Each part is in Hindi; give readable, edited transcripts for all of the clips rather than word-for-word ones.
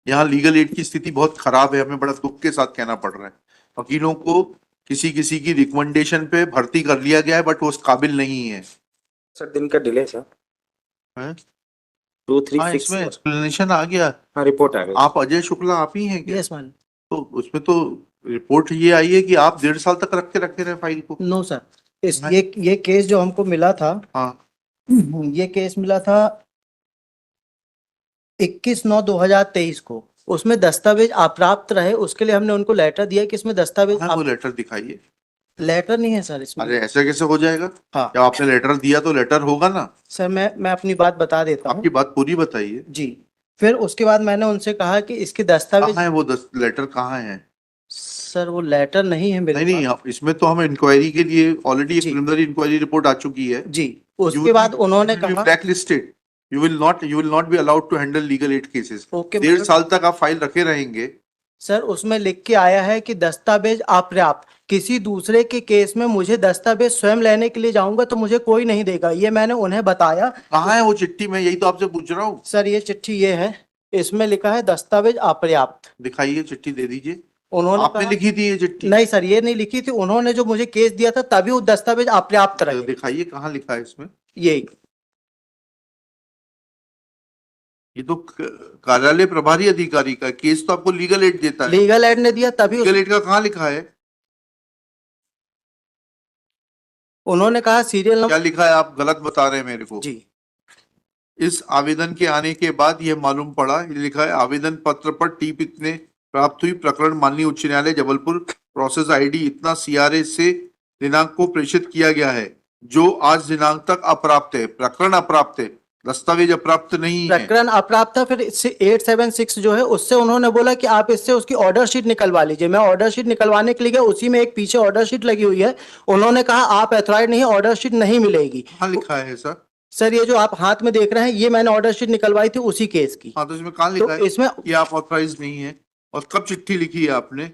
यहाँ लीगल एड की स्थिति बहुत खराब है, हमें बड़ा दुख के साथ कहना पड़ रहा है। वकीलों को किसी किसी की रिकमेंडेशन पे भर्ती कर लिया गया है, बट वो उस काबिल नहीं है। सर दिन का डिले सर हैं? 236। हाँ, इसमें एक्सप्लेनेशन आ गया। हाँ रिपोर्ट आ गई। आप अजय शुक्ला आप ही हैं क्या? Yes ma'am. तो उसमें तो रिपोर्ट ये आई है कि आप 1.5 साल तक रखे रहे फाइल को। नो सर, इस हाँ। ये केस जो हमको मिला था, हाँ, ये केस मिला था 21/9/2023 को। उसमें दस्तावेज अप्राप्त रहे, उसके लिए हमने उनको लेटर दिया कि इसमें दस्तावेज हाँ, वो लेटर दिखाइए। लेटर नहीं है सर इसमें। अरे ऐसे कैसे हो जाएगा? हाँ जब आपने लेटर दिया तो लेटर होगा ना। सर, मैं अपनी बात बता देता हूँ आपकी बात पूरी बताइए। जी। फिर उसके बाद मैंने उनसे कहा कि इसके दस्तावेज। कहाँ है वो लेटर कहाँ है? सर वो लेटर नहीं है मेरे नहीं, पास। आप इसमें तो हम इंक्वायरी के लिए ऑलरेडी एक जी। प्रिलिमिनरी इंक्वायरी रिपोर्ट आ चुकी है। जी, उसके बाद उन्होंने कहा blacklisted, you will not be allowed to handle legal aid cases. Okay 1.5 साल तक आप फाइल रखे रहेंगे। सर, उसमें लिख के आया है कि दस्तावेज अपर्याप्त। किसी दूसरे के केस में मुझे दस्तावेज स्वयं लेने के लिए जाऊंगा तो मुझे कोई नहीं देगा, ये मैंने उन्हें बताया। कहाँ है वो चिट्ठी? मैं यही तो आपसे पूछ रहा हूँ। सर ये चिट्ठी ये है, इसमें लिखा है दस्तावेज अपर्याप्त। दिखाइए, चिट्ठी दे दीजिए। उन्होंने आपने कहा लिखी थी ये चिट्ठी? नहीं सर, ये नहीं लिखी थी। उन्होंने जो मुझे केस दिया था तभी वो दस्तावेज अपर्याप्त रहे। दिखाइए कहाँ लिखा है इसमें। ये ये तो कार्यालय प्रभारी अधिकारी का केस, तो आपको लीगल एड देता है। लीगल एड ने दिया तभी लीगल एड का कहाँ लिखा है? उन्होंने कहा सीरियल क्या नंबर। लिखा है? आप गलत बता रहे हैं मेरे को। जी इस आवेदन के आने के बाद यह मालूम पड़ा, ये लिखा है आवेदन पत्र पर टीप इतने प्राप्त हुई, प्रकरण माननीय उच्च न्यायालय जबलपुर, प्रोसेस आईडी इतना सीआरए से दिनांक को प्रेषित किया गया है, जो आज दिनांक तक अप्राप्त है। प्रकरण अप्राप्त है, दस्तावेज अप्राप्त नहीं है। प्रकरण अप्राप्त था। फिर इससे 876 जो है उससे उन्होंने बोला कि आप इससे उसकी ऑर्डर शीट निकलवा लीजिए। मैं ऑर्डर शीट निकलवाने के लिए गया, उसी में एक पीछे ऑर्डर शीट लगी हुई है। उन्होंने कहा आप एथॉराइज नहीं, ऑर्डर शीट नहीं मिलेगी। कहाँ लिखा है सर? सर ये जो आप हाथ में देख रहे हैं, ये मैंने ऑर्डर शीट निकलवाई थी उसी केस की। हाँ, तो इसमें कहाँ तो लिखा है इसमें कि आप ऑथराइज नहीं है? और कब चिट्ठी लिखी है आपने?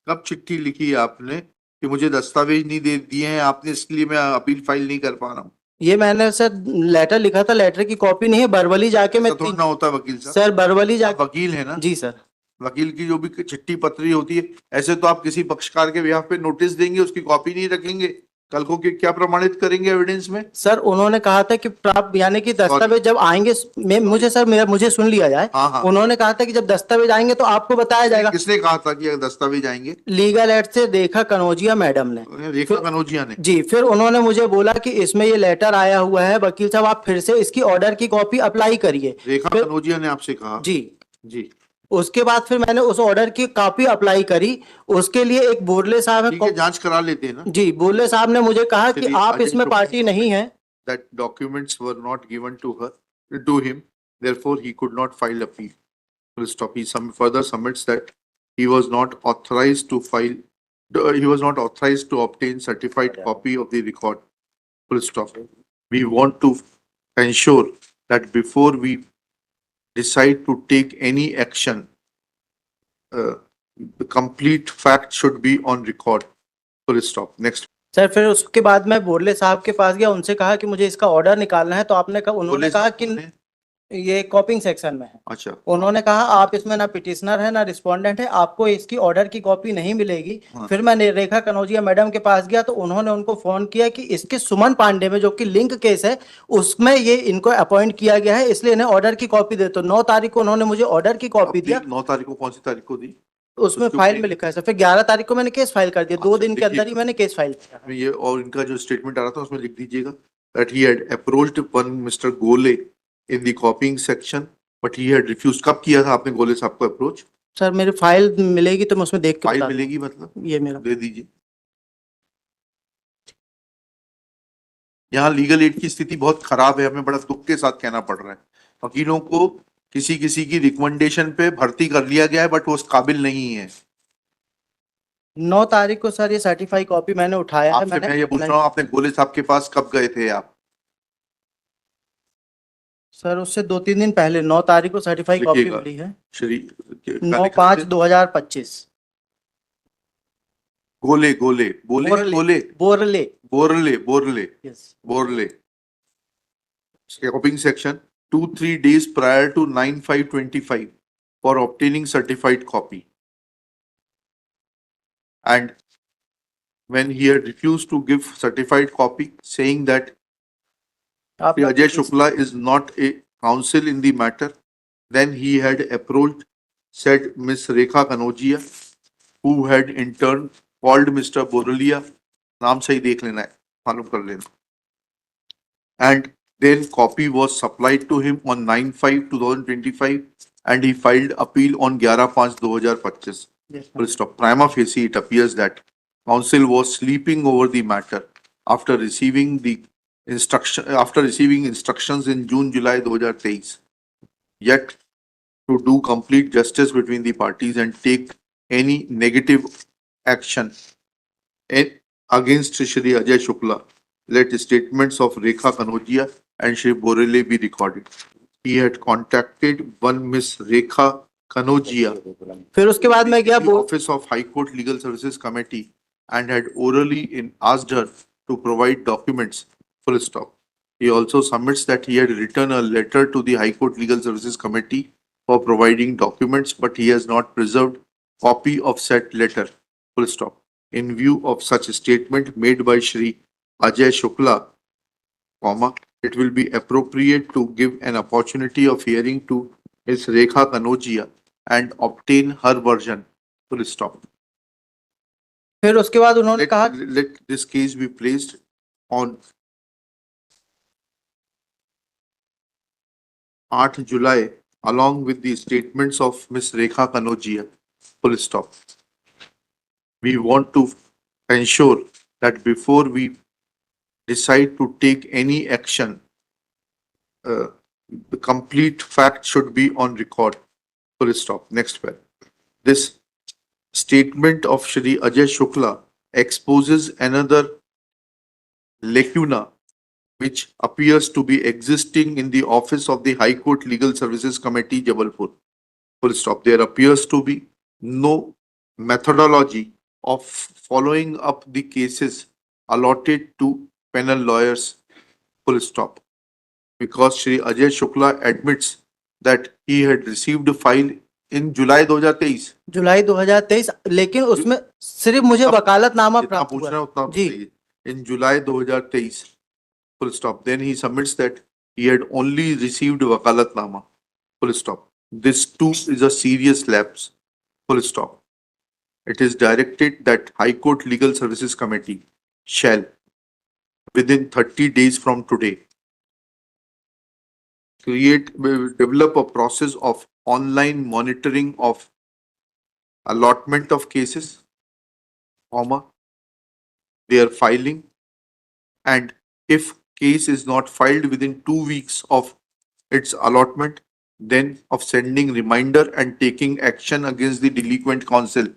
कब चिट्ठी लिखी है आपने कि मुझे दस्तावेज नहीं दे दिए हैं आपने, इसलिए मैं अपील फाइल नहीं कर पा रहा हूँ? ये मैंने सर लेटर लिखा था, लेटर की कॉपी नहीं है। बरवली जाके मैं थोड़ा ना होता है वकील साहब। सर बरवली आप जाके। वकील है ना? जी सर। वकील की जो भी चिट्ठी पत्री होती है, ऐसे तो आप किसी पक्षकार के बिहाफ पे नोटिस देंगे, उसकी कॉपी नहीं रखेंगे, कल को क्या प्रमाणित करेंगे एविडेंस में? सर उन्होंने कहा था कि प्राप्त यानी कि दस्तावेज जब आएंगे, मुझे सुन लिया जाए। हाँ, हाँ। उन्होंने कहा था कि जब दस्तावेज आएंगे तो आपको बताया जाएगा। किसने कहा था कि अगर दस्तावेज आएंगे? लीगल एड से रेखा कनौजिया मैडम ने। रेखा कनौजिया ने? जी, फिर उन्होंने मुझे बोला कि इसमें ये लेटर आया हुआ है वकील साहब, आप फिर से इसकी ऑर्डर की कॉपी अप्लाई करिए। रेखा कनौजिया ने आपसे कहा? जी। जी। उसके बाद फिर मैंने उस ऑर्डर की कॉपी अप्लाई करी। उसके लिए एक बोरले साहब ठीक है, जांच करा लेते हैं ना। जी, बोरले साहब ने मुझे कहा कि आप इसमें पार्टी नहीं है। That documents were not given to him, therefore he could not file appeal. Full stop. He further submits that he was not authorized to file. He was not authorized to obtain certified copy of the record. Full stop. We want to ensure that before we decide to take any action, the complete fact should be on record. Full stop. Next. Sir फिर उसके बाद मैं बोरले साहब के पास गया, उनसे कहा कि मुझे इसका ऑर्डर निकालना है। तो आपने कहा, उन्होंने कहा कि ये कॉपिंग सेक्शन में है। अच्छा। उन्होंने कहा आप इसमें ना पिटिशनर है ना रिस्पोंडेंट है, आपको इसकी ऑर्डर की कॉपी नहीं मिलेगी। हाँ। फिर मैं रेखा कनौजिया मैडम के पास गया तो उन्होंने उनको फोन किया कि इसके सुमन पांडे में जो कि लिंक केस है उसमें ये इनको अपॉइंट किया गया है, इसलिए इन्हें ऑर्डर की कॉपी दे। तो 9 तारीख को उन्होंने मुझे ऑर्डर की कॉपी दिया। 9 तारीख को? कौन सी तारीख को दी? उसमें फाइल में लिखा है सर। फिर 11 तारीख को मैंने केस फाइल कर दिया। 2 अच्छा, दिन के अंदर ही मैंने केस फाइल किया। ये और इनका जो स्टेटमेंट आ रहा था उसमें लिख दीजिएगा that he had approached one Mr. Gole in the copying section but he had refused. कब किया था आपने गोले साहब को अप्रोच? सर मेरी फाइल मिलेगी तो मैं उसमें देख के फाइल बता मिलेगी मतलब? दूंगा। ये मेरा दे दीजिए। यहाँ लीगल एड की स्थिति बहुत खराब है, हमें बड़ा दुख के साथ कहना पड़ रहा है। वकीलों को किसी किसी की रिकमेंडेशन पे भर्ती कर लिया गया है, बट वो उस काबिल नहीं है। 9 तारीख को सर ये सर्टिफाई कॉपी मैंने उठाया है। आपसे मैं ये पूछ रहा हूँ, आपने गोले साहब के पास कब गए थे आप? सर उससे 2-3 दिन पहले 9 तारीख को सर्टिफाई कॉपी लिखिएगा। मिली है। श्री 9/5/2025। गोले गोले बोले बोरले गोले Borle Borle Borle yes. Borle कॉपिंग section 2-3 days prior to 9/5/25 for obtaining certified copy. And when he had refused to give certified copy, saying that आप Shri Ajay Shukla is not a counsel in the matter, then he had approached said Miss Rekha Kanodia, who had in turn called Mr. Boralia, नाम सही देख लेना है, मालूम कर लेना. And then copy was supplied to him on 9/5/2025 and he filed appeal on 11/5/2025. Yes, Full stop. Prima facie, it appears that counsel was sleeping over the matter after receiving instructions in June, July 2023. Yet, to do complete justice between the parties and take any negative action against Shri Ajay Shukla, let statements of Rekha Kanodia and Shri Borele be recorded. He had contacted one Miss Rekha Kanodia, फिर उसके बाद मैं गया the office of High Court Legal Services Committee, and had orally asked her to provide documents. Full stop. He also submits that he had written a letter to the High Court Legal Services Committee for providing documents, but he has not preserved copy of said letter. Full stop. In view of such a statement made by Shri Ajay Shukla, comma, it will be appropriate to give an opportunity of hearing to Ms. Rekha Kanodia and obtain her version. Full stop. फिर उसके बाद उन्होंने Let, कहा let this case be placed on 8 July along with the statements of Ms. Rekha Kanodia. Full stop. We want to ensure that before we decide to take any action, the complete fact should be on record. Full stop. Next one. This statement of Shri Ajay Shukla exposes another lacuna which appears to be existing in the office of the High Court Legal Services Committee, Jabalpur. Full stop. There appears to be no methodology of following up the cases allotted to penal lawyers. Full stop. Because Shri Ajay Shukla admits that he had received a file in July 2023. जुलाई 2023, लेकिन उसमें सिर्फ मुझे वकालतनामा जितना प्राप्त पूछ हुआ रहे हैं उतना जी बताइए. In July 2023. Full stop. Then he submits that he had only received wakalatnama. Full stop. This too is a serious lapse. Full stop. It is directed that High Court Legal Services Committee shall, within 30 days from today, develop a process of online monitoring of allotment of cases, comma, their filing, and if case is not filed within 2 weeks of its allotment, then of sending reminder and taking action against the delinquent counsel